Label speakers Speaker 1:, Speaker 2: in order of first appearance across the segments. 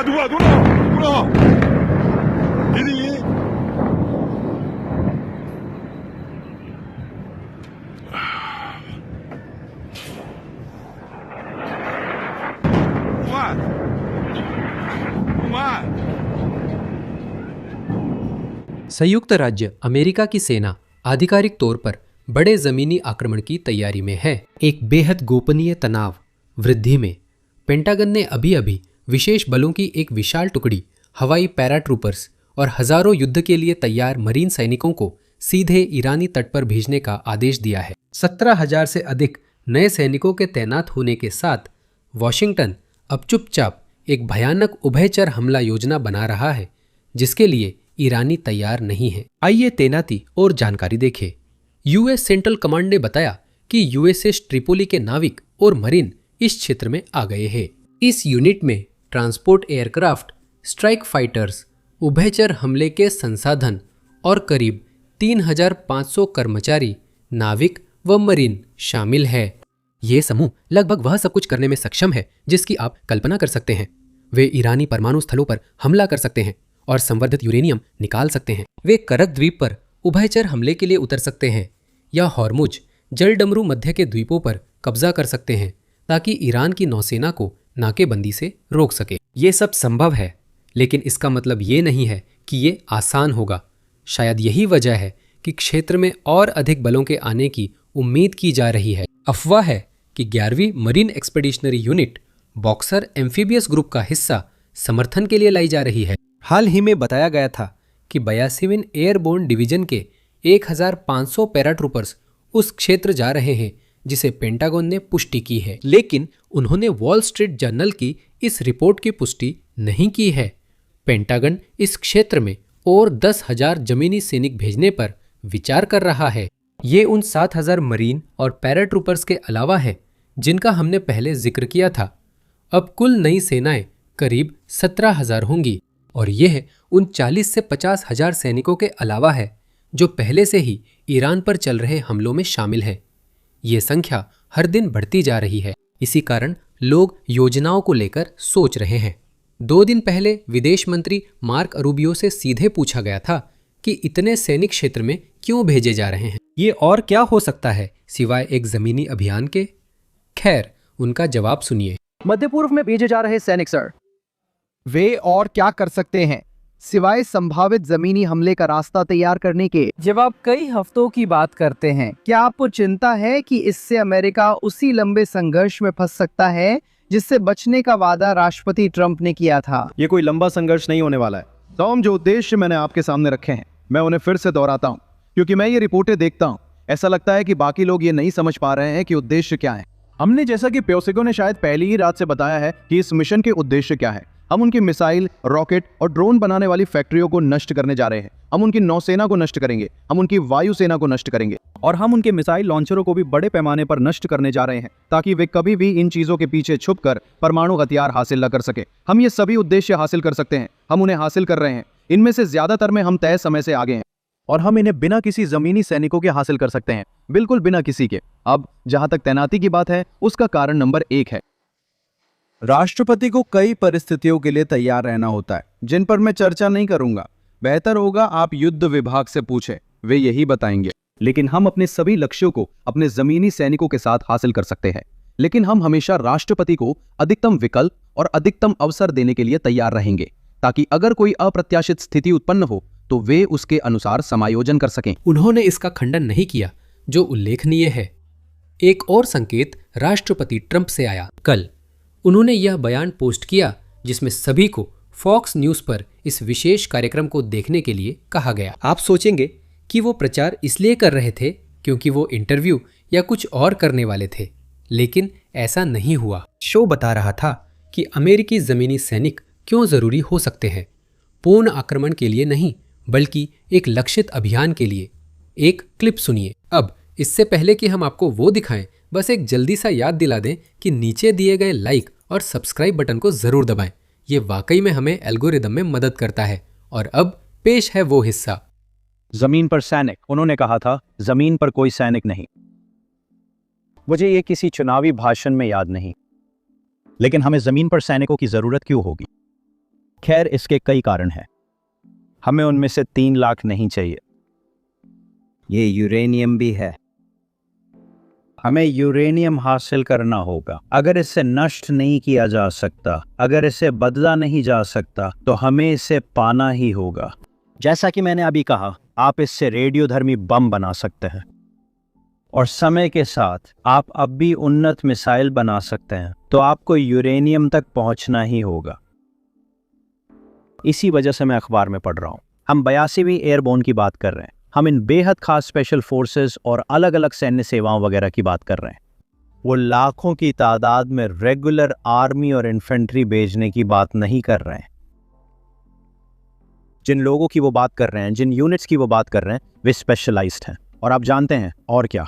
Speaker 1: 누가 니들이
Speaker 2: संयुक्त राज्य अमेरिका की सेना आधिकारिक तौर पर बड़े जमीनी आक्रमण की तैयारी में है। एक बेहद गोपनीय तनाव वृद्धि में पेंटागन ने अभी अभी विशेष बलों की एक विशाल टुकड़ी, हवाई पैराट्रूपर्स और हजारों युद्ध के लिए तैयार मरीन सैनिकों को सीधे ईरानी तट पर भेजने का आदेश दिया है। 17,000 से अधिक नए सैनिकों के तैनात होने के साथ वॉशिंगटन अब चुपचाप एक भयानक उभयचर हमला योजना बना रहा है, जिसके लिए ईरानी तैयार नहीं है। आइए तैनाती और जानकारी देखें। यूएस सेंट्रल कमांड ने बताया कि यूएसएस ट्रिपोली के नाविक और मरीन इस क्षेत्र में आ गए हैं। इस यूनिट में ट्रांसपोर्ट एयरक्राफ्ट, स्ट्राइक फाइटर्स, उभयचर हमले के संसाधन और करीब 3,500 कर्मचारी, नाविक व मरीन शामिल है। ये समूह लगभग वह सब कुछ करने में सक्षम है जिसकी आप कल्पना कर सकते हैं। वे ईरानी परमाणु स्थलों पर हमला कर सकते हैं और संवर्धित यूरेनियम निकाल सकते हैं। वे करक द्वीप पर उभयचर हमले के लिए उतर सकते हैं या हॉर्मुज जलडमरू मध्य के द्वीपों पर कब्जा कर सकते हैं ताकि ईरान की नौसेना को नाकेबंदी से रोक सके। ये सब संभव है, लेकिन इसका मतलब ये नहीं है कि ये आसान होगा। शायद यही वजह है कि क्षेत्र में और अधिक बलों के आने की उम्मीद की जा रही है। अफवाह है कि 11वीं marine expeditionary unit boxer amphibious group का हिस्सा समर्थन के लिए लाई जा रही है। हाल ही में बताया गया था कि 82वें एयरबोर्न डिवीजन के 1,500 पैराट्रूपर्स उस क्षेत्र जा रहे हैं जिसे पेंटागन ने पुष्टि की है, लेकिन उन्होंने वॉल स्ट्रीट जर्नल की इस रिपोर्ट की पुष्टि नहीं की है। पेंटागन इस क्षेत्र में और 10,000 जमीनी सैनिक भेजने पर विचार कर रहा है। ये उन 7,000 मरीन और पैराट्रूपर्स के अलावा है जिनका हमने पहले जिक्र किया था। अब कुल नई सेनाएं करीब 17,000 होंगी और यह उन 40 से 50,000 सैनिकों के अलावा है जो पहले से ही ईरान पर चल रहे हमलों में शामिल है। ये संख्या हर दिन बढ़ती जा रही है। इसी कारण लोग योजनाओं को लेकर सोच रहे हैं। 2 दिन पहले विदेश मंत्री मार्क रूबियो से सीधे पूछा गया था कि इतने सैनिक क्षेत्र में क्यों भेजे जा रहे हैं। ये और क्या हो सकता है सिवाय एक जमीनी अभियान के? खैर, उनका जवाब सुनिए।
Speaker 3: मध्य पूर्व में भेजे जा रहे सैनिक सर, वे और क्या कर सकते हैं सिवाय संभावित जमीनी हमले का रास्ता तैयार करने के? जब आप कई हफ्तों की बात करते हैं, क्या आपको चिंता है कि इससे अमेरिका उसी लंबे संघर्ष में फंस सकता है जिससे बचने का वादा राष्ट्रपति ट्रंप ने किया था?
Speaker 4: ये कोई लंबा संघर्ष नहीं होने वाला है टॉम। जो उद्देश्य मैंने आपके सामने रखे हैं, मैं उन्हें फिर से दोहराता हूँ, क्योंकि मैं ये रिपोर्टें देखता हूँ। ऐसा लगता है कि बाकी लोग ये नहीं समझ पा रहे हैं कि उद्देश्य क्या है। हमने, जैसा कि प्योसेगो ने शायद पहली ही रात से बताया है, कि इस मिशन के उद्देश्य क्या है। हम उनकी मिसाइल, रॉकेट और ड्रोन बनाने वाली फैक्ट्रियों को नष्ट करने जा रहे हैं। हम उनकी नौसेना को नष्ट करेंगे, हम उनकी वायुसेना को नष्ट करेंगे और हम उनके मिसाइल लॉन्चरों को भी बड़े पैमाने पर नष्ट करने जा रहे हैं ताकि वे कभी भी इन चीजों के पीछे छुपकर परमाणु हथियार हासिल न कर सके। हम ये सभी उद्देश्य हासिल कर सकते हैं, हम उन्हें हासिल कर रहे हैं। इनमें से ज्यादातर में हम तय समय से आगे हैं और हम इन्हें बिना किसी जमीनी सैनिकों के हासिल कर सकते हैं, बिल्कुल बिना किसी के। अब जहां तक तैनाती की बात है, उसका कारण नंबर 1 है। राष्ट्रपति को कई परिस्थितियों के लिए तैयार रहना होता है, जिन पर मैं चर्चा नहीं करूंगा। बेहतर होगा आप युद्ध विभाग से पूछें, वे यही बताएंगे। लेकिन हम अपने सभी लक्ष्यों को अपने जमीनी सैनिकों के साथ हासिल कर सकते हैं, लेकिन हम हमेशा राष्ट्रपति को अधिकतम विकल्प और अधिकतम अवसर देने के लिए तैयार रहेंगे, ताकि अगर कोई अप्रत्याशित स्थिति उत्पन्न हो तो वे उसके अनुसार समायोजन कर सकें।
Speaker 2: उन्होंने इसका खंडन नहीं किया, जो उल्लेखनीय है। एक और संकेत राष्ट्रपति ट्रंप से आया। कल उन्होंने यह बयान पोस्ट किया जिसमें सभी को फॉक्स न्यूज़ पर इस विशेष कार्यक्रम को देखने के लिए कहा गया। आप सोचेंगे कि वो प्रचार इसलिए कर रहे थे क्योंकि वो इंटरव्यू या कुछ और करने वाले थे, लेकिन ऐसा नहीं हुआ। शो बता रहा था कि अमेरिकी जमीनी सैनिक क्यों जरूरी हो सकते हैं, पूर्ण आक्रमण के लिए नहीं बल्कि एक लक्षित अभियान के लिए। एक क्लिप सुनिए। अब इससे पहले कि हम आपको वो दिखाएं, बस एक जल्दी सा याद दिला दें कि नीचे दिए गए लाइक और सब्सक्राइब बटन को जरूर दबाएं। ये वाकई में हमें एल्गोरिदम में मदद करता है। और अब पेश है वो हिस्सा।
Speaker 5: जमीन पर सैनिक, उन्होंने कहा था, जमीन पर कोई सैनिक नहीं। मुझे ये किसी चुनावी भाषण में याद नहीं, लेकिन हमें जमीन पर सैनिकों की जरूरत क्यों होगी? खैर, इसके कई कारण हैं। हमें उनमें से 3 लाख नहीं चाहिए। ये यूरेनियम भी है। हमें यूरेनियम हासिल करना होगा। अगर इसे नष्ट नहीं किया जा सकता, अगर इसे बदला नहीं जा सकता, तो हमें इसे पाना ही होगा। जैसा कि मैंने अभी कहा, आप इससे रेडियोधर्मी बम बना सकते हैं और समय के साथ आप अब भी उन्नत मिसाइल बना सकते हैं। तो आपको यूरेनियम तक पहुंचना ही होगा। इसी वजह से मैं अखबार में पढ़ रहा हूं। हम 82वीं एयरबोर्न की बात कर रहे हैं। हम इन बेहद खास स्पेशल फोर्सेस और अलग अलग सैन्य सेवाओं वगैरह की बात कर रहे हैं। वो लाखों की तादाद में रेगुलर आर्मी और इन्फेंट्री भेजने की बात नहीं कर रहे हैं। जिन लोगों की वो बात कर रहे हैं, जिन यूनिट्स की वो बात कर रहे हैं, वे स्पेशलाइज्ड हैं। और आप जानते हैं और क्या,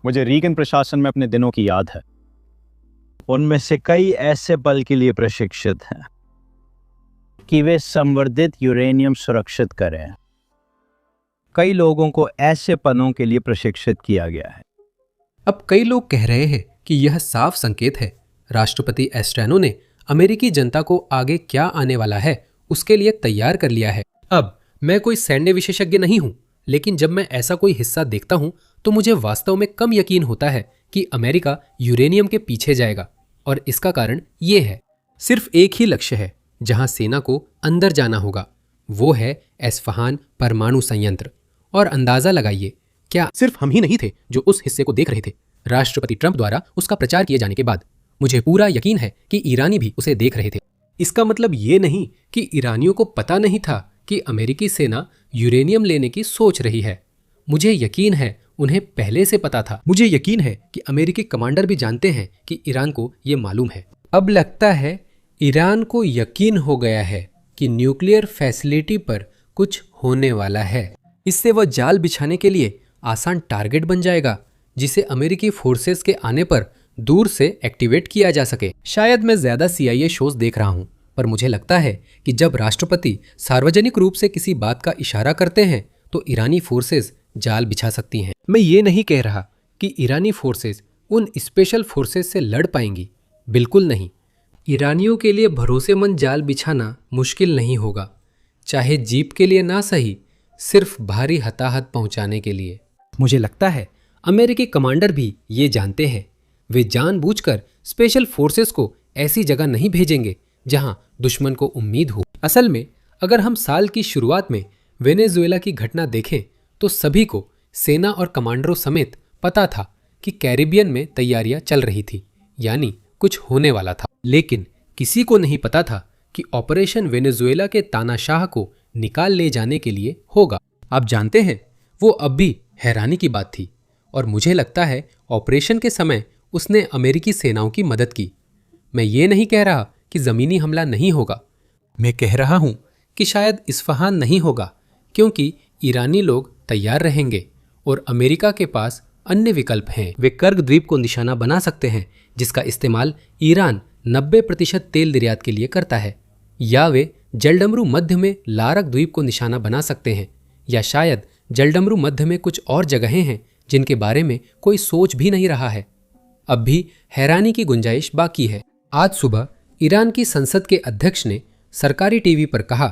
Speaker 5: मुझे रीगन प्रशासन में अपने दिनों की याद है। उनमें से कई ऐसे बल के लिए प्रशिक्षित हैं कि वे संवर्धित यूरेनियम सुरक्षित करें। कई लोगों को ऐसे पदों के लिए प्रशिक्षित किया गया है।
Speaker 2: अब कई लोग कह रहे हैं कि यह साफ संकेत है राष्ट्रपति एस्ट्रेनो ने अमेरिकी जनता को आगे क्या आने वाला है उसके लिए तैयार कर लिया है। अब मैं कोई सैन्य विशेषज्ञ नहीं हूं, लेकिन जब मैं ऐसा कोई हिस्सा देखता हूं तो मुझे वास्तव में कम यकीन होता है कि अमेरिका यूरेनियम के पीछे जाएगा। और इसका कारण ये है, सिर्फ एक ही लक्ष्य है जहां सेना को अंदर जाना होगा, वो है एस्फहान परमाणु संयंत्र। और अंदाजा लगाइए, क्या सिर्फ हम ही नहीं थे जो उस हिस्से को देख रहे थे। राष्ट्रपति ट्रंप द्वारा उसका प्रचार किए जाने के बाद मुझे पूरा यकीन है कि ईरानी भी उसे देख रहे थे। इसका मतलब ये नहीं कि ईरानियों को पता नहीं था कि अमेरिकी सेना यूरेनियम लेने की सोच रही है। मुझे यकीन है उन्हें पहले से पता था। मुझे यकीन है कि अमेरिकी कमांडर भी जानते हैं कि ईरान को यह मालूम है। अब लगता है ईरान को यकीन हो गया है कि न्यूक्लियर फैसिलिटी पर कुछ होने वाला है। इससे वह जाल बिछाने के लिए आसान टारगेट बन जाएगा, जिसे अमेरिकी फोर्सेस के आने पर दूर से एक्टिवेट किया जा सके। शायद मैं ज्यादा CIA शोज देख रहा हूं, पर मुझे लगता है कि जब राष्ट्रपति सार्वजनिक रूप से किसी बात का इशारा करते हैं तो ईरानी फोर्सेस जाल बिछा सकती हैं। मैं ये नहीं कह रहा कि ईरानी फोर्सेस उन स्पेशल फोर्सेस से लड़ पाएंगी, बिल्कुल नहीं। ईरानियों के लिए भरोसेमंद जाल बिछाना मुश्किल नहीं होगा, चाहे जीप के लिए ना सही, सिर्फ भारी हताहत पहुंचाने के लिए। मुझे लगता है अमेरिकी कमांडर भी ये जानते हैं। वे जानबूझकर स्पेशल फोर्सेस को ऐसी जगह नहीं भेजेंगे जहां दुश्मन को उम्मीद हो। असल में अगर हम साल की शुरुआत में वेनेजुएला की घटना देखें तो सभी को, सेना और कमांडरों समेत, पता था कि कैरिबियन में तैयारियां चल रही थी, यानी कुछ होने वाला था। लेकिन किसी को नहीं पता था कि ऑपरेशन वेनेजुएला के तानाशाह को निकाल ले जाने के लिए होगा। आप जानते हैं, वो अब भी हैरानी की बात थी। और मुझे लगता है ऑपरेशन के समय उसने अमेरिकी सेनाओं की मदद की। मैं ये नहीं कह रहा कि ज़मीनी हमला नहीं होगा, मैं कह रहा हूं कि शायद इस्फहान नहीं होगा, क्योंकि ईरानी लोग तैयार रहेंगे और अमेरिका के पास अन्य विकल्प हैं। वे कर्ग द्वीप को निशाना बना सकते हैं, जिसका इस्तेमाल ईरान 90% तेल निर्यात के लिए करता है, या वे जलडमरू मध्य में लारक द्वीप को निशाना बना सकते हैं, या शायद जलडमरू मध्य में कुछ और जगहें हैं जिनके बारे में कोई सोच भी नहीं रहा है। अब भी हैरानी की गुंजाइश बाकी है। आज सुबह ईरान की संसद के अध्यक्ष ने सरकारी टीवी पर कहा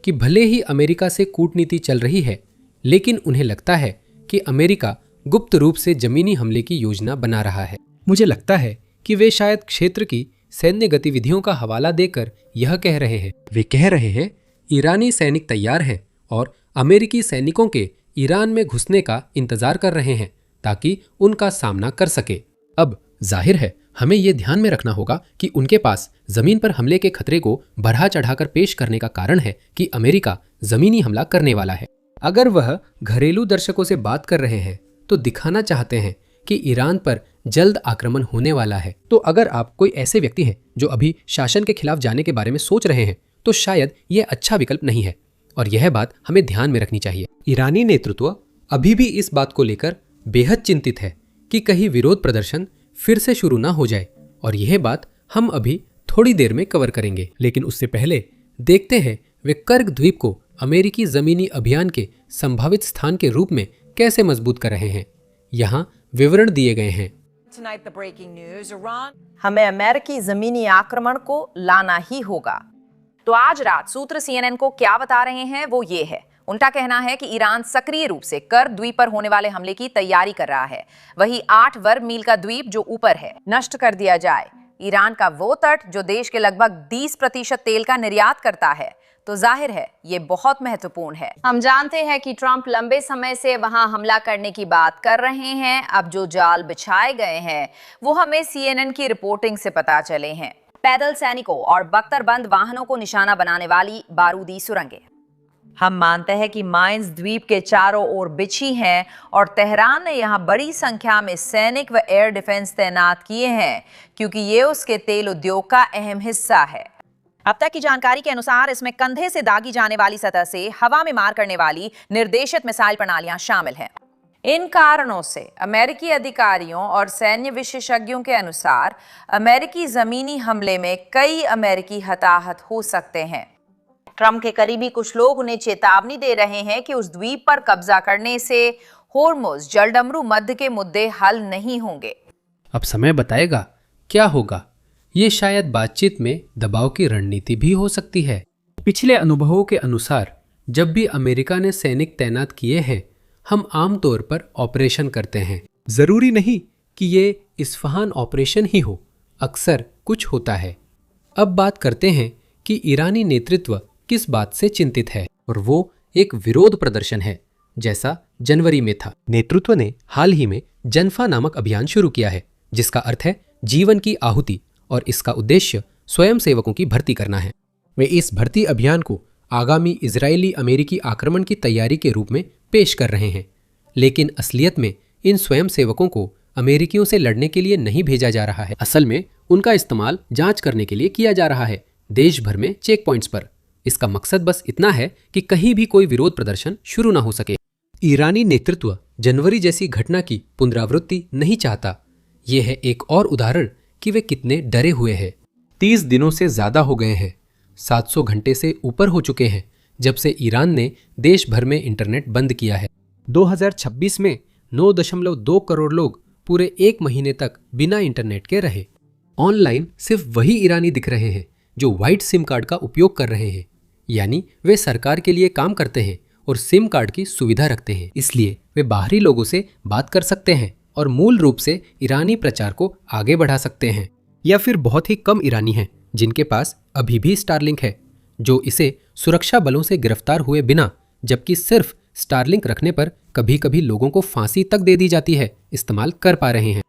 Speaker 2: कि भले ही अमेरिका से कूटनीति चल रही है, लेकिन उन्हें लगता है कि अमेरिका गुप्त रूप से जमीनी हमले की योजना बना रहा है। मुझे लगता है कि वे शायद क्षेत्र की सैन्य गतिविधियों का हवाला देकर यह कह रहे हैं। वे कह रहे हैं ईरानी सैनिक तैयार हैं और अमेरिकी सैनिकों के ईरान में घुसने का इंतजार कर रहे हैं ताकि उनका सामना कर सके। अब जाहिर है हमें यह ध्यान में रखना होगा कि उनके पास जमीन पर हमले के खतरे को बढ़ा चढ़ाकर पेश करने का कारण है कि अमेरिका जमीनी हमला करने वाला है। अगर वह घरेलू दर्शकों से बात कर रहे हैं तो दिखाना चाहते हैं कि ईरान पर जल्द आक्रमण होने वाला है। तो अगर आप कोई ऐसे व्यक्ति हैं जो अभी शासन के खिलाफ जाने के बारे में सोच रहे हैं तो शायद यह अच्छा विकल्प नहीं है, और यह बात हमें ध्यान में रखनी चाहिए। ईरानी नेतृत्व अभी भी इस बात को लेकर बेहद चिंतित है कि कहीं विरोध प्रदर्शन फिर से शुरू ना हो जाए, और यह बात हम अभी थोड़ी देर में कवर करेंगे। लेकिन उससे पहले देखते हैं वे कर्ग द्वीप को अमेरिकी जमीनी अभियान के संभावित स्थान के रूप में कैसे मजबूत कर रहे हैं। यहाँ विवरण दिए गए हैं।
Speaker 6: हमें अमेरिकी जमीनी आक्रमण को लाना ही होगा। तो आज रात सूत्र CNN को क्या बता रहे हैं वो ये है। उनका कहना है कि ईरान सक्रिय रूप से कर्द द्वीप पर होने वाले हमले की तैयारी कर रहा है। वही 8 वर्ग मील का द्वीप जो ऊपर है नष्ट कर दिया जाए। ईरान का वो तट जो देश के लगभग 20% तेल का निर्यात करता है। तो जाहिर है ये बहुत महत्वपूर्ण है। हम जानते हैं कि ट्रंप लंबे समय से वहां हमला करने की बात कर रहे हैं। अब जो जाल बिछाए गए हैं वो हमें CNN की रिपोर्टिंग से पता चले हैं। पैदल सैनिकों और बख्तरबंद वाहनों को निशाना बनाने वाली बारूदी सुरंगें हम मानते हैं कि माइंस द्वीप के चारों ओर बिछी हैं और तेहरान ने यहां बड़ी संख्या में सैनिक व एयर डिफेंस तैनात किए हैं क्योंकि ये उसके तेल उद्योग का अहम हिस्सा है। अब तक की जानकारी के अनुसार इसमें कंधे से दागी जाने वाली सतह से हवा में मार करने वाली निर्देशित मिसाइल प्रणालियां शामिल हैं। इन कारणों से अमेरिकी अधिकारियों और सैन्य विशेषज्ञों के अनुसार अमेरिकी जमीनी हमले में कई अमेरिकी हताहत हो सकते हैं। ट्रंप के करीबी कुछ लोग उन्हें चेतावनी दे रहे हैं कि उस द्वीप पर कब्जा करने से होर्मुज जलडमरू मध्य के मुद्दे हल नहीं होंगे।
Speaker 2: अब समय बताएगा क्या होगा। ये शायद बातचीत में दबाव की रणनीति भी हो सकती है। पिछले अनुभवों के अनुसार जब भी अमेरिका ने सैनिक तैनात किए हैं, हम आमतौर पर ऑपरेशन करते हैं। जरूरी नहीं कि ये इस्फहान ऑपरेशन ही हो, अक्सर कुछ होता है। अब बात करते हैं कि ईरानी नेतृत्व किस बात से चिंतित है, और वो एक विरोध प्रदर्शन है जैसा जनवरी में था। नेतृत्व ने हाल ही में जनफा नामक अभियान शुरू किया है जिसका अर्थ है जीवन की आहुति, और इसका उद्देश्य स्वयं सेवकों की भर्ती करना है। वे इस भर्ती अभियान को आगामी इजरायली अमेरिकी आक्रमण की तैयारी के रूप में पेश कर रहे हैं, लेकिन असलियत में इन स्वयं सेवकों को अमेरिकियों से लड़ने के लिए नहीं भेजा जा रहा है। असल में उनका इस्तेमाल जांच करने के लिए किया जा रहा है देश भर में चेक पॉइंट्स पर। इसका मकसद बस इतना है कि कहीं भी कोई विरोध प्रदर्शन शुरू ना हो सके। ईरानी नेतृत्व जनवरी जैसी घटना की पुनरावृत्ति नहीं चाहता। यह है एक और उदाहरण कि वे कितने डरे हुए हैं। 30 दिनों से ज्यादा हो गए हैं, 700 घंटे से ऊपर हो चुके हैं जब से ईरान ने देश भर में इंटरनेट बंद किया है। 2026 में 9.2 करोड़ लोग पूरे 1 महीने तक बिना इंटरनेट के रहे। ऑनलाइन सिर्फ वही ईरानी दिख रहे हैं जो व्हाइट सिम कार्ड का उपयोग कर रहे हैं, यानी वे सरकार के लिए काम करते हैं और सिम कार्ड की सुविधा रखते हैं, इसलिए वे बाहरी लोगों से बात कर सकते हैं और मूल रूप से ईरानी प्रचार को आगे बढ़ा सकते हैं। या फिर बहुत ही कम ईरानी हैं जिनके पास अभी भी स्टारलिंक है, जो इसे सुरक्षा बलों से गिरफ्तार हुए बिना, जबकि सिर्फ स्टारलिंक रखने पर कभी कभी लोगों को फांसी तक दे दी जाती है, इस्तेमाल कर पा रहे हैं।